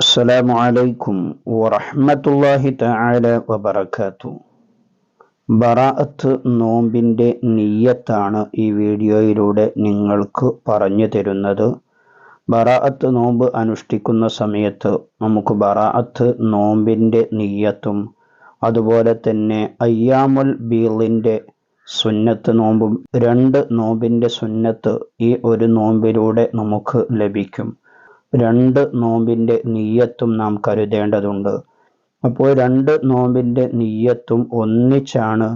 അസ്സലാമു അലൈക്കും വറഹ്മത്തുള്ളാഹി തആല വബറകാതുഹു. ബറാഅത്ത് നോമ്പിൻ്റെ നിയ്യത്താണ് ഈ വീഡിയോയിലൂടെ നിങ്ങൾക്ക് പറഞ്ഞു തരുന്നത്. ബറാഅത്ത് നോമ്പ് അനുഷ്ഠിക്കുന്ന സമയത്ത് നമുക്ക് ബറാഅത്ത് നോമ്പിൻ്റെ നിയ്യത്തും അതുപോലെ തന്നെ അയ്യാമുൽ ബീളിൻ്റെ സുന്നത്ത് നോമ്പും, രണ്ട് നോമ്പിൻ്റെ സുന്നത്ത് ഈ ഒരു നോമ്പിലൂടെ നമുക്ക് ലഭിക്കും. രണ്ട് നോമ്പിൻ്റെ നിയ്യത്തും നാം കരുതേണ്ടതുണ്ട്. അപ്പോൾ രണ്ട് നോമ്പിൻ്റെ നിയ്യത്തും ഒന്നിച്ചാണ്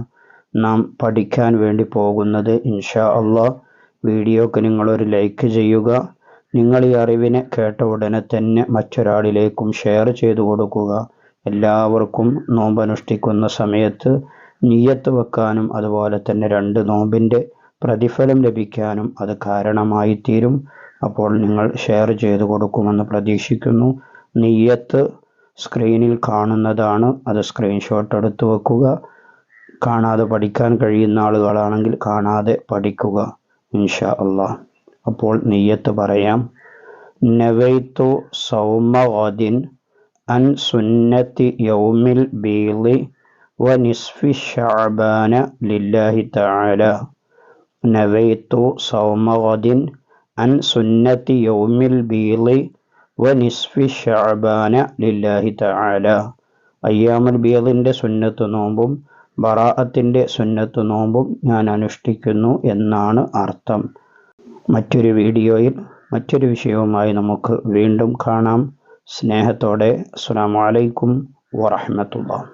നാം പഠിക്കാൻ വേണ്ടി പോകുന്നത്. ഇൻഷാ അള്ളാഹ് വീഡിയോക്ക് നിങ്ങളൊരു ലൈക്ക് ചെയ്യുക. നിങ്ങൾ ഈ അറിവിനെ കേട്ട ഉടനെ തന്നെ മറ്റൊരാളിലേക്കും ഷെയർ ചെയ്തു കൊടുക്കുക. എല്ലാവർക്കും നോമ്പ് അനുഷ്ഠിക്കുന്ന സമയത്ത് നിയ്യത്ത് വെക്കാനും അതുപോലെ തന്നെ രണ്ട് നോമ്പിൻ്റെ പ്രതിഫലം ലഭിക്കാനും അത് കാരണമായി തീരും. അപ്പോൾ നിങ്ങൾ ഷെയർ ചെയ്തു കൊടുക്കുമെന്ന് പ്രതീക്ഷിക്കുന്നു. നിയ്യത്ത് സ്ക്രീനിൽ കാണുന്നതാണ്, അത് സ്ക്രീൻഷോട്ട് എടുത്ത് വെക്കുക. കാണാതെ പഠിക്കാൻ കഴിയുന്ന ആളുകളാണെങ്കിൽ കാണാതെ പഠിക്കുക ഇൻഷാ അള്ളാഹ്. അപ്പോൾ നിയ്യത്ത് പറയാം. നവൈതു സൗമ ഗദിൻ അൻ സുന്നത്തി യൗമിൽ ബീളി വ നിസ്ഫി ശഅബാന ലില്ലാഹി തആല. നവൈതു സൗമ ഗദിൻ അൻ സുന്നത്തി യൗമിൽ ബീളി വ നിസ്ഫി ശഅബാന ലില്ലാഹി തആല. അയ്യാമുൽ ബീളിൻ്റെ സുന്നത്ത് നോമ്പും ബറാഅത്തിൻ്റെ സുന്നത്ത് നോമ്പും ഞാൻ അനുഷ്ഠിക്കുന്നു എന്നാണ് അർത്ഥം. മറ്റൊരു വീഡിയോയിൽ മറ്റൊരു വിഷയവുമായി നമുക്ക് വീണ്ടും കാണാം. സ്നേഹത്തോടെ അസ്സലാമു അലൈക്കും വറഹ്മത്തുള്ളാഹി.